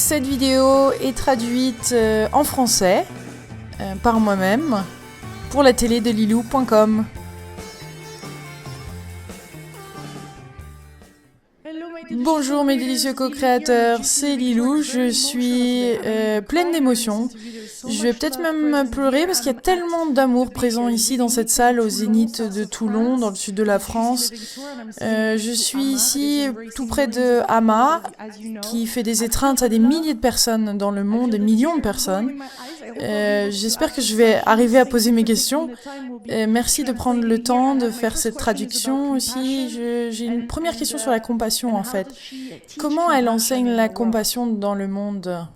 Cette vidéo est traduite en français par moi-même pour la télé de lilou.com. Bonjour mes délicieux co-créateurs, c'est Lilou, je suis pleine d'émotions. Je vais peut-être même pleurer parce qu'il y a tellement d'amour présent ici dans cette salle au Zénith de Toulon, dans le sud de la France. Je suis ici tout près de Hama, qui fait des étreintes à des milliers de personnes dans le monde, des millions de personnes. J'espère que je vais arriver à poser mes questions. Merci de prendre le temps de faire cette traduction aussi. J'ai une première question sur la compassion en fait. Comment elle enseigne la compassion dans le monde ?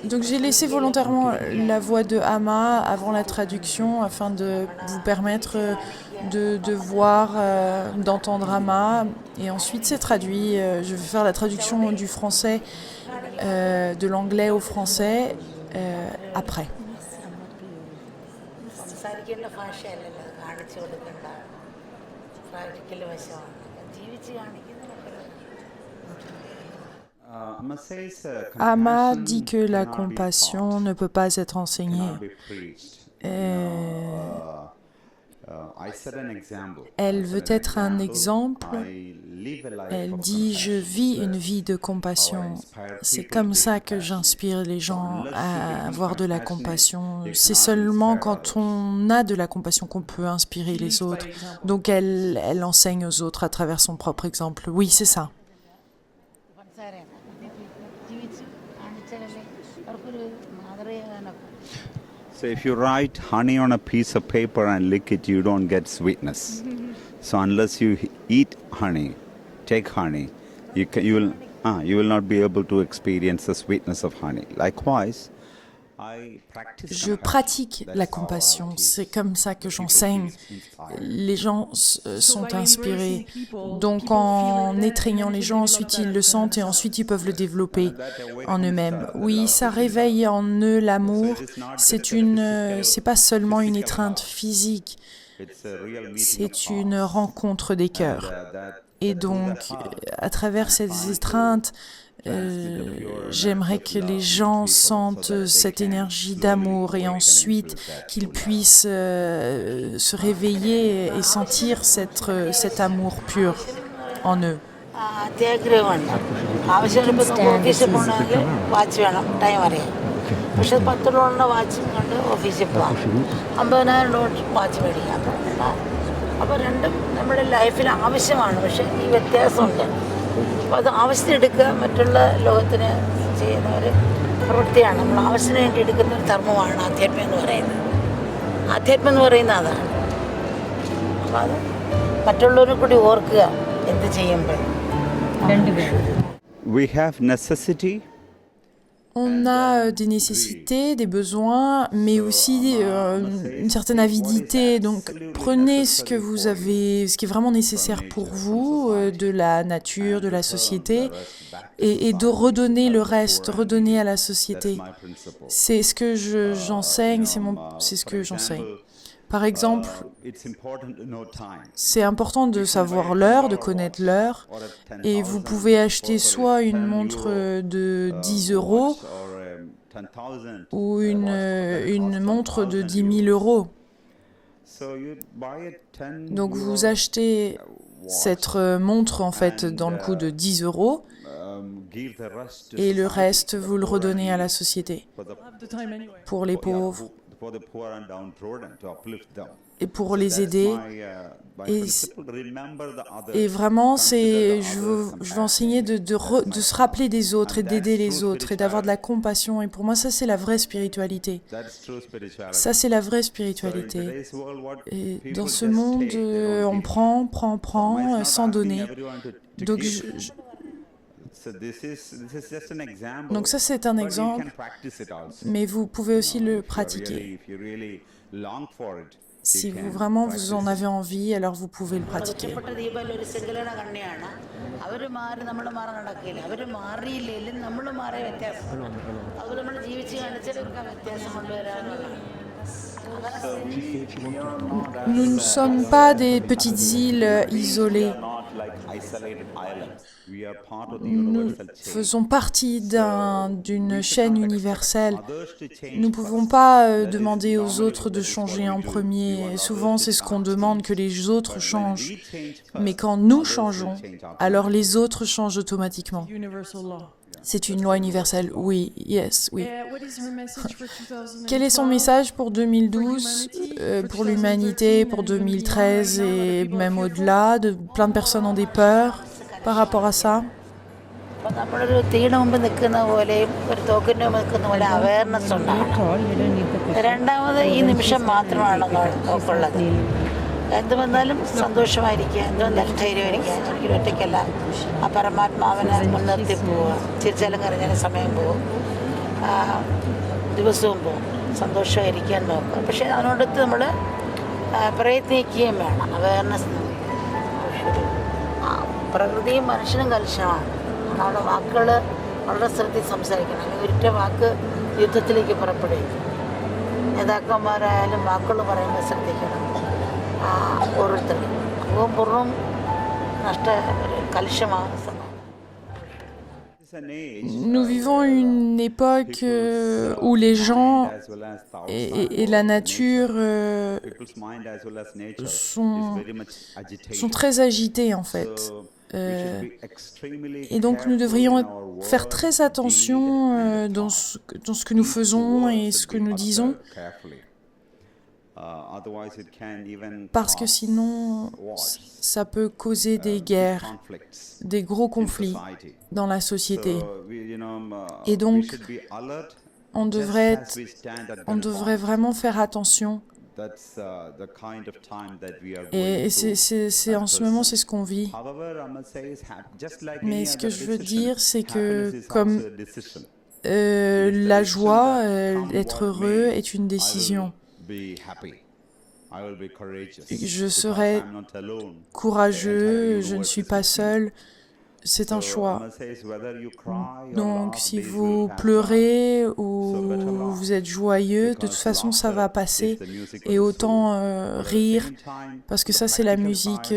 Donc j'ai laissé volontairement la voix de Hama avant la traduction afin de vous permettre de voir, d'entendre Hama. Et ensuite c'est traduit. Je vais faire la traduction du français, de l'anglais au français après. Hama dit que la compassion ne peut pas être enseignée. Elle veut être un exemple. Elle dit « Je vis une vie de compassion ». C'est comme ça que j'inspire les gens à avoir de la compassion. C'est seulement quand on a de la compassion qu'on peut inspirer les autres. Donc elle enseigne aux autres à travers son propre exemple. Oui, c'est ça. So if you write honey on a piece of paper and lick it, you don't get sweetness. So unless you eat honey, take honey, you will not be able to experience the sweetness of honey. Likewise, je pratique la compassion, c'est comme ça que j'enseigne. Les gens sont inspirés. Donc en étreignant les gens, ensuite ils le sentent et ensuite ils peuvent le développer en eux-mêmes. Oui, ça réveille en eux l'amour. C'est pas seulement une étreinte physique, c'est une rencontre des cœurs. Et donc, à travers ces étreintes, j'aimerais que les gens sentent cette énergie d'amour et ensuite qu'ils puissent se réveiller et sentir cet amour pur en eux. അപ്പോൾ രണ്ടും നമ്മുടെ ലൈഫിൽ ആവശ്യമാണ്. പക്ഷേ ഈ വ്യത്യാസമുണ്ട്. അപ്പോൾ അത് ആവശ്യത്തിനെടുക്കുക മറ്റുള്ള ലോകത്തിന് ചെയ്യുന്ന ഒരു പ്രവൃത്തിയാണ്. നമ്മൾ ആവശ്യത്തിന് വേണ്ടി എടുക്കുന്ന ഒരു ധർമ്മമാണ് ആധ്യാത്മം എന്ന് പറയുന്നത്. ആധ്യാത്മം എന്ന് പറയുന്നത് അതാണ്. അപ്പോൾ അത് മറ്റുള്ളവരെ കൂടി ഓർക്കുക എന്ത് ചെയ്യുമ്പോൾ. We have necessity. On a des nécessités, des besoins, mais aussi une certaine avidité. Donc, prenez ce que vous avez, ce qui est vraiment nécessaire pour vous, de la nature, de la société, et de redonner le reste, redonner à la société. C'est ce que j'enseigne, c'est ce que j'enseigne. Par exemple, c'est important de savoir l'heure, de connaître l'heure, et vous pouvez acheter soit une montre de 10 € ou une montre de 10 000 €. Donc vous achetez cette montre en fait dans le coût de 10 € et le reste vous le redonnez à la société, pour les pauvres et pour les aider. Et vraiment, je veux enseigner de se rappeler des autres et d'aider les autres et d'avoir de la compassion. Et pour moi, ça, c'est la vraie spiritualité. Ça, c'est la vraie spiritualité. Et dans ce monde, on prend sans donner. Donc ça, c'est un exemple, mais vous pouvez aussi le pratiquer. Si vous en avez envie, alors vous pouvez le pratiquer. Nous ne sommes pas des petites îles isolées. Nous faisons partie d'une chaîne universelle. Nous ne pouvons pas demander aux autres de changer en premier. Et souvent, c'est ce qu'on demande, que les autres changent. Mais quand nous changeons, alors les autres changent automatiquement. C'est une loi universelle, oui, yes, oui. Quel est son message pour 2012, pour l'humanité, pour 2013 et même au-delà? Plein de personnes ont des peurs par rapport à ça. നമ്മളൊരു തീയുടെ മുമ്പ് നിൽക്കുന്ന പോലെയും ഒരു തോക്കിൻ്റെ മുമ്പ് നിൽക്കുന്ന പോലെ അവയർനെസ് ഉണ്ടാകണം. രണ്ടാമത് ഈ നിമിഷം മാത്രമാണ് നോക്കുള്ളത്. എന്ത് വന്നാലും സന്തോഷമായിരിക്കുക, എന്ത് വന്നാലും ധൈര്യമായിരിക്കുക. ഒരിക്കലും ഒറ്റയ്ക്കല്ല. ആ പരമാത്മാവിനെ മുൻനിർത്തി പോവുക. ചിരിച്ചാലും കരഞ്ഞാലും സമയം പോകും, ദിവസവും പോകും. സന്തോഷമായിരിക്കാൻ നോക്കുക. പക്ഷേ അതിനോടൊത്ത് നമ്മൾ പ്രയത്നിക്കുകയും വേണം. അവയർനെസ്. പ്രകൃതിയും മനുഷ്യനും കലുഷമാണ്. നമ്മുടെ വാക്കുകൾ വളരെ ശ്രദ്ധിച്ച് സംസാരിക്കണം. അല്ലെങ്കിൽ ഒരിറ്റ വാക്ക് യുദ്ധത്തിലേക്ക് പുറപ്പെടുകയും. നേതാക്കന്മാരായാലും വാക്കുകൾ പറയുമ്പോൾ ശ്രദ്ധിക്കണം. ഓരോരുത്തരും അപ്പവും പൂർവ്വം കലുഷമാകുന്ന സമയം. Nous vivons une époque où les gens et la nature sont très agités en fait. Et donc nous devrions faire très attention dans ce que nous faisons et ce que nous disons. Parce que sinon, ça peut causer des guerres, des gros conflits dans la société. Et donc, on devrait vraiment faire attention. Et c'est en ce moment, c'est ce qu'on vit. Mais ce que je veux dire, c'est que comme la joie, être heureux est une décision. Je serai courageux, je ne suis pas seul, c'est un choix. Donc si vous pleurez ou vous êtes joyeux, de toute façon ça va passer et autant rire parce que ça c'est la musique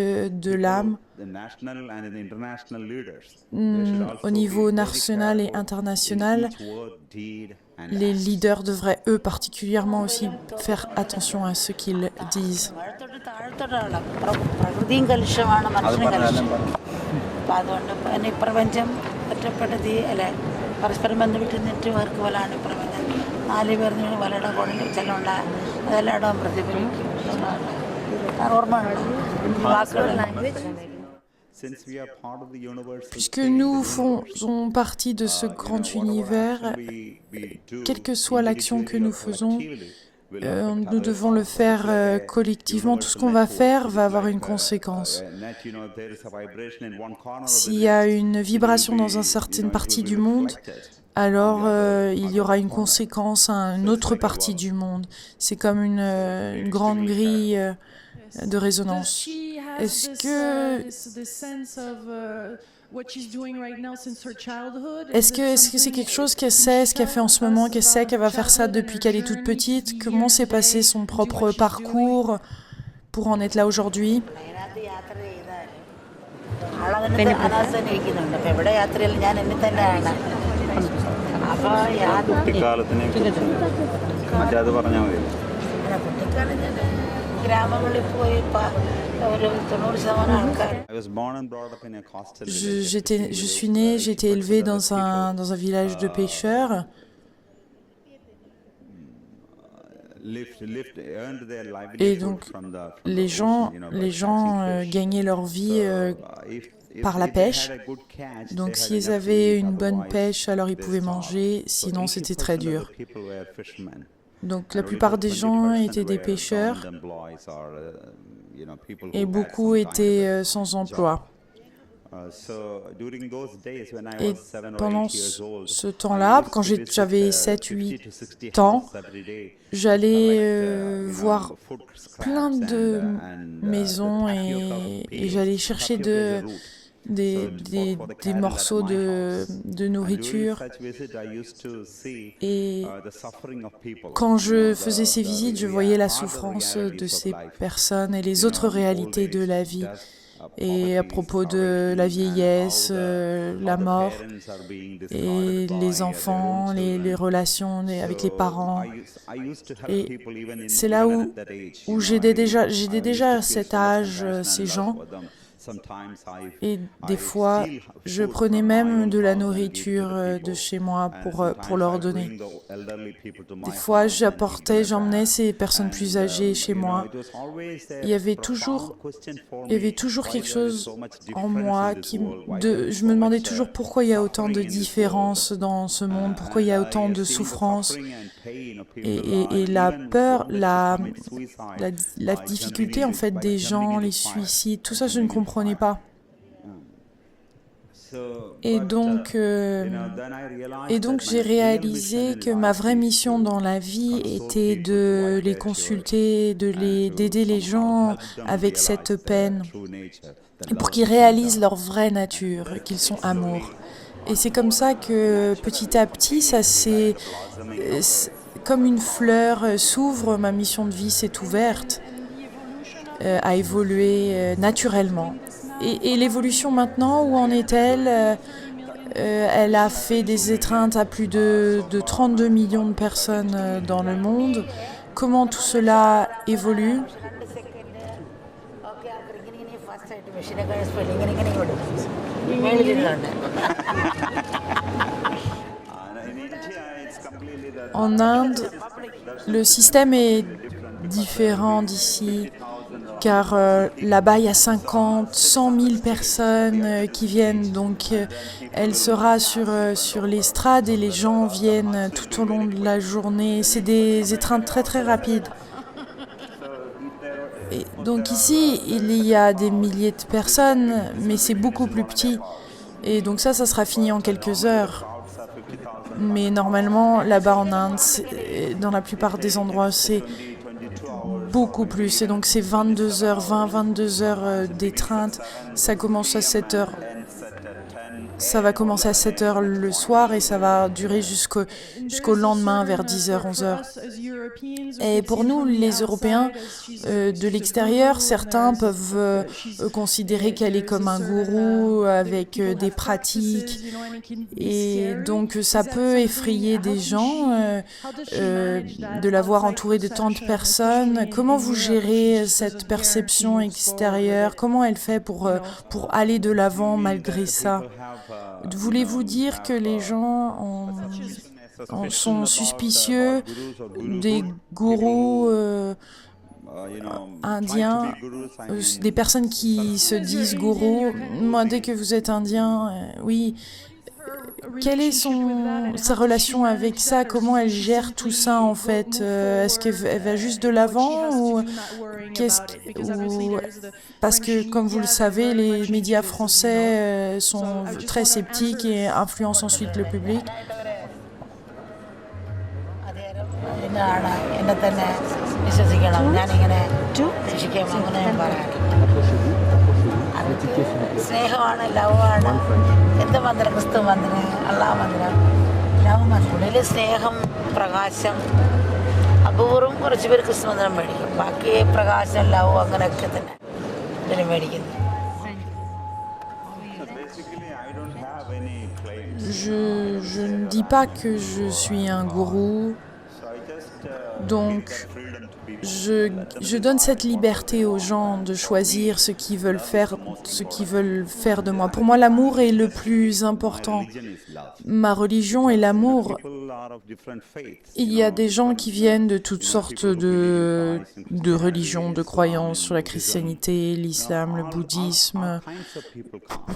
de l'âme. Au niveau national et international, les leaders devraient, eux, particulièrement aussi faire attention à ce qu'ils disent. Puisque nous faisons partie de ce grand univers, quelle que soit l'action que nous faisons, nous devons le faire collectivement. Tout ce qu'on va faire va avoir une conséquence. S'il y a une vibration dans une certaine partie du monde, alors il y aura une conséquence à une autre partie du monde. C'est comme une grande grille de résonance. Est-ce que c'est quelque chose qu'elle sait, ce qu'elle fait en ce moment, qu'elle sait qu'elle va faire ça depuis qu'elle est toute petite? Comment s'est passé son propre parcours pour en être là aujourd'hui? Je suis née, j'ai été élevée dans un village de pêcheurs. Et donc, les gens gagnaient leur vie par la pêche. Donc, s'ils avaient une bonne pêche, alors ils pouvaient manger, sinon c'était très dur. Donc, la plupart des gens étaient des pêcheurs et beaucoup étaient sans emploi. Et pendant ce temps-là, quand j'avais 7-8 ans, j'allais voir plein de maisons et j'allais chercher des morceaux de nourriture. Et quand je faisais ces visites, je voyais la souffrance de ces personnes et les autres réalités de la vie. et à propos de la vieillesse, la mort et les enfants, les relations avec les parents. Et c'est là où j'aidais déjà à cet âge ces gens. Et des fois, je prenais même de la nourriture de chez moi pour leur donner. Des fois, j'emmenais ces personnes plus âgées chez moi. Il y avait toujours quelque chose en moi je me demandais toujours pourquoi il y a autant de différences dans ce monde, pourquoi il y a autant de souffrance et la peur, la difficulté en fait des gens, les suicides, tout ça je ne comprenais pas. Et donc j'ai réalisé que ma vraie mission dans la vie était de les consulter, d'aider les gens avec cette peine, pour qu'ils réalisent leur vraie nature, qu'ils sont amour. Et c'est comme ça que petit à petit, comme une fleur s'ouvre, ma mission de vie s'est ouverte, a évolué naturellement. Et l'évolution maintenant, où en est-elle? Elle a fait des étreintes à plus de 32 millions de personnes dans le monde. Comment tout cela évolue? En Inde, le système est différent d'ici, car là-bas, il y a 50, 100 000 personnes qui viennent. Donc, elle sera sur l'estrade et les gens viennent tout au long de la journée. C'est des étreintes très, très rapides. Et donc ici, il y a des milliers de personnes, mais c'est beaucoup plus petit. Et donc ça sera fini en quelques heures. Mais normalement, là-bas en Inde, dans la plupart des endroits, c'est beaucoup plus. Et donc c'est 22 heures, 22 heures d'étreinte. Ça commence à 7 heures. Ça va commencer à 7 heures le soir et ça va durer jusqu'au lendemain vers 10 heures, 11 heures. Et pour nous, les Européens, de l'extérieur, certains peuvent considérer qu'elle est comme un gourou avec des pratiques. Et donc ça peut effrayer des gens de la voir entourée de tant de personnes. Comment vous gérez cette perception extérieure? Comment elle fait pour aller de l'avant malgré ça? Voulez-vous dire que les gens sont suspicieux des gourous indiens, des personnes qui se disent gourous? Moi, dès que vous êtes indien, oui. Quelle est sa relation avec ça? Comment elle gère tout ça en fait? Est-ce qu'elle va juste de l'avant ou parce que comme vous le savez, les médias français sont très sceptiques et influencent ensuite le public. സ്നേഹമാണ്, ലവാണ്, എന്ത് മന്ത്രം, ക്രിസ്തു മന്ത്രം, അള്ളാഹ് മന്ത്രം, ലവ് മന്ത്രം. സ്നേഹം, പ്രകാശം, അപൂർവം കുറച്ച് പേര് ക്രിസ്തു മന്ത്രം മേടിക്കും. ബാക്കി പ്രകാശം, ലവ് അങ്ങനെയൊക്കെ തന്നെ ഇതിന് മേടിക്കുന്നത്. Je ne dis pas que je suis un gourou, donc je donne cette liberté aux gens de choisir ce qu'ils veulent faire de moi. Pour moi, l'amour est le plus important. Ma religion est l'amour. Il y a des gens qui viennent de toutes sortes de religions, de croyances sur la christianité, l'islam, le bouddhisme,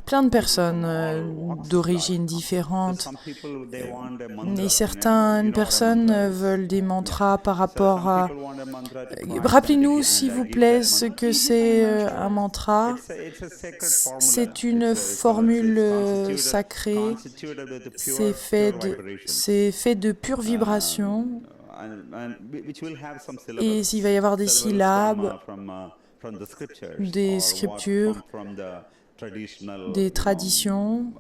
plein de personnes d'origines différentes. Et certaines personnes veulent des mantras par rapport à... Rappelez-nous, s'il vous plaît, ce que c'est un mantra. C'est une formule sacrée. C'est fait de pure vibration. Et il va y avoir des syllabes, des scriptures, des traditions.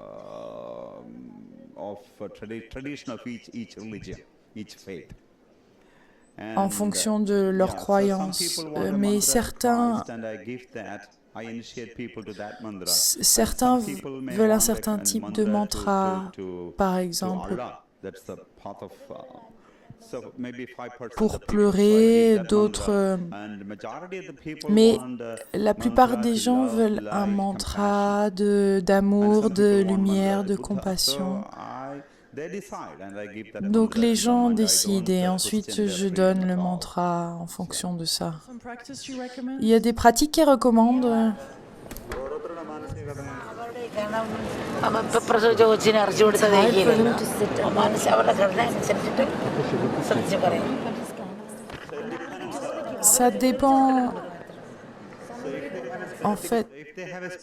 En fonction de leurs croyances. Mais certains I initiate people to that mantra. Certains Some people may veulent un want certain that type mantra de mantra, par to exemple, Allah. That's the path of so maybe 5% pour of people pleurer, that d'autres... mantra. And majority of the people Mais want la plupart mantra des to gens love, veulent un light, compassion. mantra And d'amour, some de people want lumière, mantra de Buddha. compassion. They decide and I give that Donc mantra les to them gens and I décident don't et question ensuite their je freedom donne at le all. mantra en fonction de ça. Il y a des pratiques qu'ils recommandent. കാരണം പ്രസവിച്ച കൊച്ചിനെ ഇറച്ചി കൊടുത്ത മനസ്സ് അവരുടെ ഘടന അനുസരിച്ചിട്ട് ശ്രദ്ധിച്ച് പറയും. Ça dépend. En fait,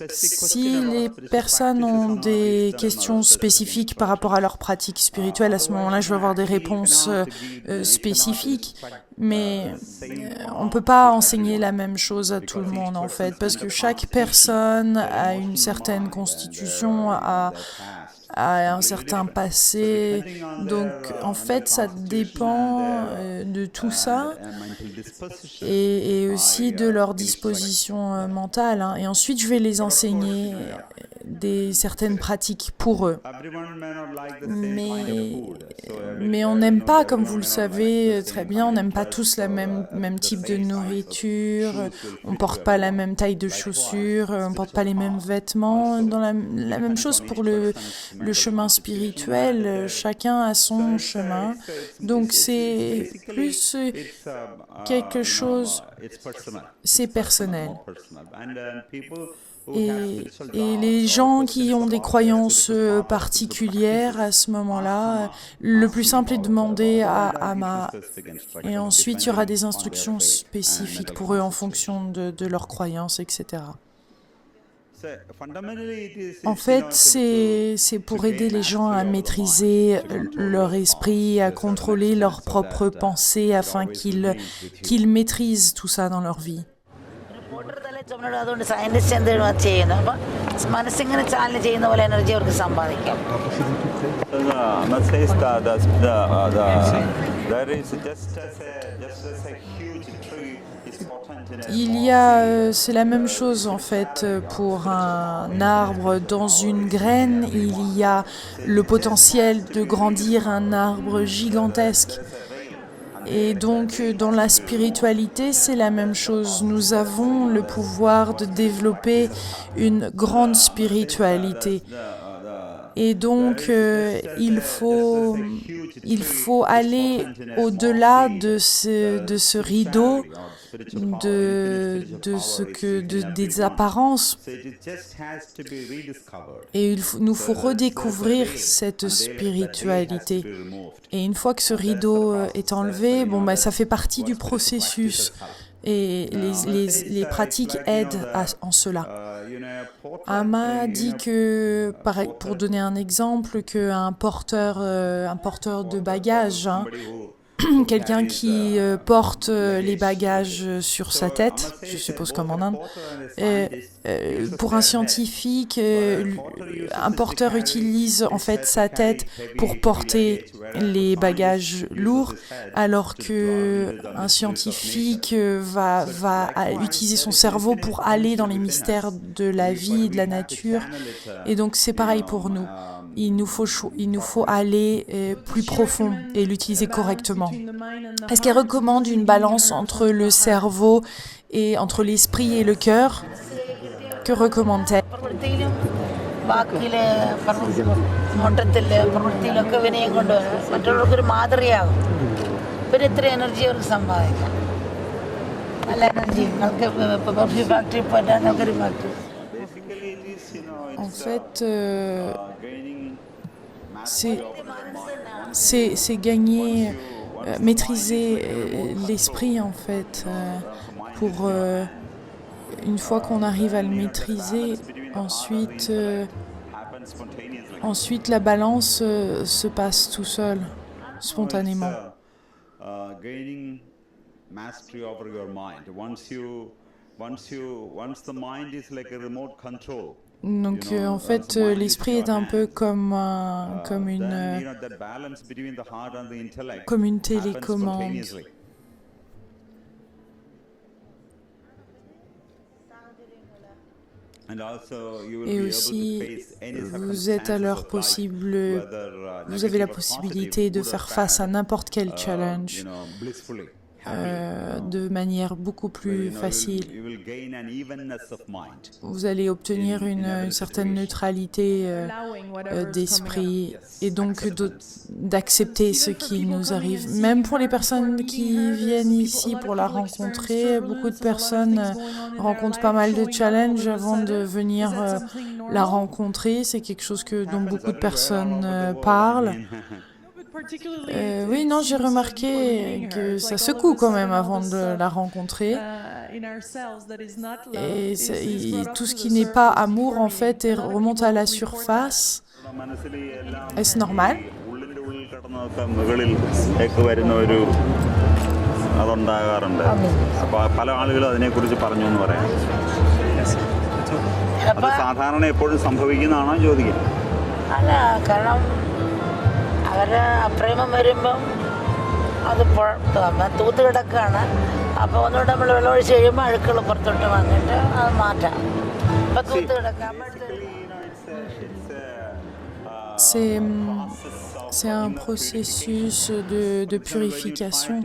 si les personnes ont des questions spécifiques par rapport à leur pratique spirituelle, à ce moment-là, je vais avoir des réponses spécifiques. Mais on ne peut pas enseigner la même chose à tout le monde, en fait, parce que chaque personne a une certaine constitution, a un certain passé. Donc, en fait, ça dépend de tout ça et aussi de leur disposition mentale. Et ensuite, je vais les enseigner certaines pratiques pour eux. Mais on n'aime pas, comme vous le savez très bien, on n'aime pas tous le même type de nourriture, on ne porte pas la même taille de chaussures, on ne porte pas les mêmes vêtements. Dans la même chose pour le chemin spirituel, chacun a son chemin. Donc c'est plus quelque chose, c'est personnel. Et les gens qui ont des croyances particulières à ce moment-là, le plus simple est de demander à Ama. Et ensuite, il y aura des instructions spécifiques pour eux en fonction de leurs croyances, etc. En fait, c'est pour aider les gens à maîtriser leur esprit, à contrôler leurs propres pensées afin qu'ils maîtrisent tout ça dans leur vie. അതുകൊണ്ട് സയൻറ്റിസ്റ്റ് എന്തെങ്കിലും അത് ചെയ്യുന്നു. അപ്പം മനസ്സിങ്ങനെ ചാലന ചെയ്യുന്ന പോലെ എനർജി അവർക്ക് സമ്പാദിക്കാം. Il y a, c'est la même chose en fait pour un arbre. Dans une graine, il y a le potentiel de grandir un arbre gigantesque. Et donc, dans la spiritualité, c'est la même chose. Nous avons le pouvoir de développer une grande spiritualité. Et donc, il faut aller au-delà de ce rideau, des apparences. Et nous faut redécouvrir cette spiritualité. Et une fois que ce rideau est enlevé, ça fait partie du processus. Et les pratiques aident en cela. Ama dit que, pour donner un exemple, qu'un porteur de bagages, quelqu'un qui porte les bagages sur sa tête, je suppose comme en Inde, pour un scientifique, un porteur utilise en fait sa tête pour porter les bagages lourds, alors qu'un scientifique va utiliser son cerveau pour aller dans les mystères de la vie et de la nature. Et donc c'est pareil pour nous. Il nous faut aller plus profond et l'utiliser correctement. Est-ce qu'elle recommande une balance entre le cerveau et entre l'esprit et le cœur? Que recommande-t-elle? വാക്കില് ഓട്ടത്തില് പ്രവൃത്തിയിലൊക്കെ വിനയം കൊണ്ടുവരാൻ മറ്റുള്ളവർക്കൊരു മാതൃകയാകും. പിന്നെ ഇത്ര എനർജി അവർക്ക് സമ്പാദിക്കാം. നല്ല എനർജി നിങ്ങൾക്ക് പെർഫ്യൂം ഫാക്ടറി പോയിട്ടാൽ നമുക്കൊരു factory. En fait, c'est gagner, maîtriser l'esprit en fait, pour une fois qu'on arrive à le maîtriser, ensuite la balance se passe tout seul, spontanément. Donc en fait, l'esprit est un peu comme une télécommande. Et aussi, vous êtes alors possible, vous avez la possibilité de faire face à n'importe quel challenge de manière beaucoup plus facile. Vous allez obtenir une certaine neutralité d'esprit et donc d'accepter ce qui nous arrive. Même pour les personnes qui viennent ici pour la rencontrer, beaucoup de personnes rencontrent pas mal de challenges avant de venir la rencontrer. C'est quelque chose dont beaucoup de personnes parlent. Oui, non, j'ai remarqué que ça secoue quand même avant de la rencontrer. Et tout ce qui n'est pas amour, en fait, remonte à la surface. Est-ce normal? അല്ല കാരണം അവരെ അപ്രേമം വരുമ്പം അത് തൂത്ത് കിടക്കുകയാണ്. അപ്പോൾ ഒന്നുകൂടെ നമ്മൾ വെള്ളമൊഴിച്ച് കഴിയുമ്പോൾ അഴുക്കുകൾ പുറത്തോട്ട് വന്നിട്ട് അത് മാറ്റാം. അപ്പോൾ തൂത്ത് കിടക്കാം. C'est un processus de purification.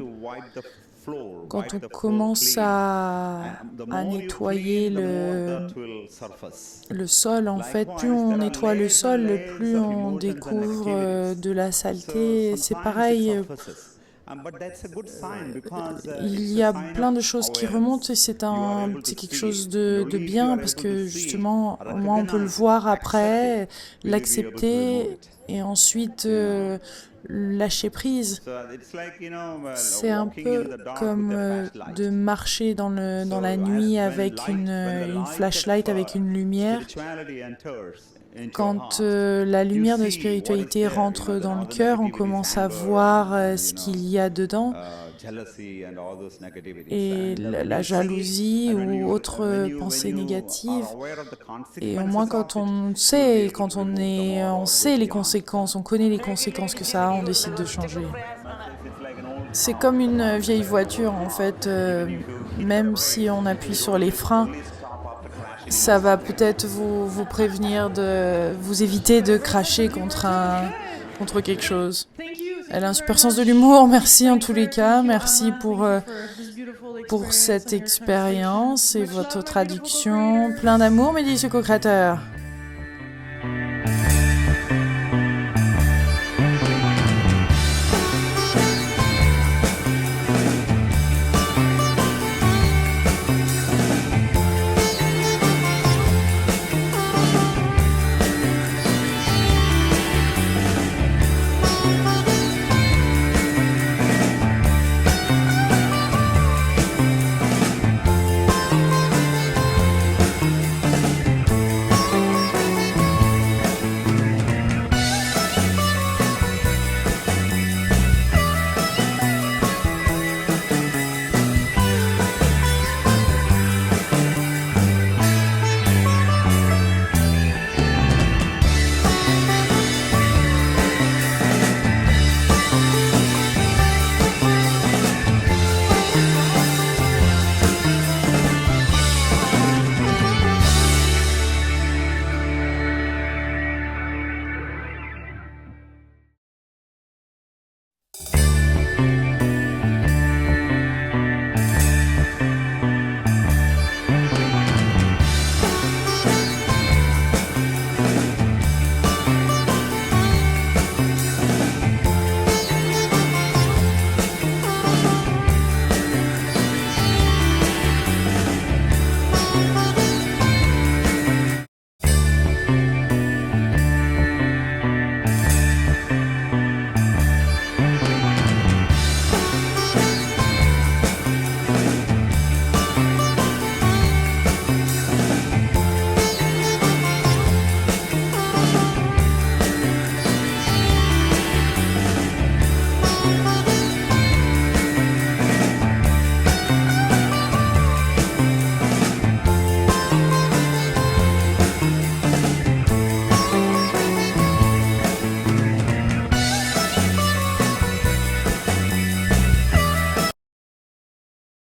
Quand on commence à nettoyer le sol, en fait, plus on nettoie le sol, plus on découvre de la saleté. C'est pareil. Il y a plein de choses qui remontent et c'est quelque chose de bien parce que justement, au moins on peut le voir après, l'accepter et ensuite lâcher prise. C'est un peu comme de marcher dans la nuit avec une flashlight, avec une lumière. Quand la lumière de la spiritualité rentre dans le cœur, on commence à voir ce qu'il y a dedans. Et la jalousie ou autres pensées négatives. Et au moins quand on sait les conséquences, on connaît les conséquences que ça a, on décide de changer. C'est comme une vieille voiture en fait, même si on appuie sur les freins, ça va peut-être vous prévenir vous éviter de cracher contre quelque chose. Elle a un super sens de l'humour, merci en tous les cas, merci pour cette expérience et votre traduction. Plein d'amour, mes délicieux co-créateurs.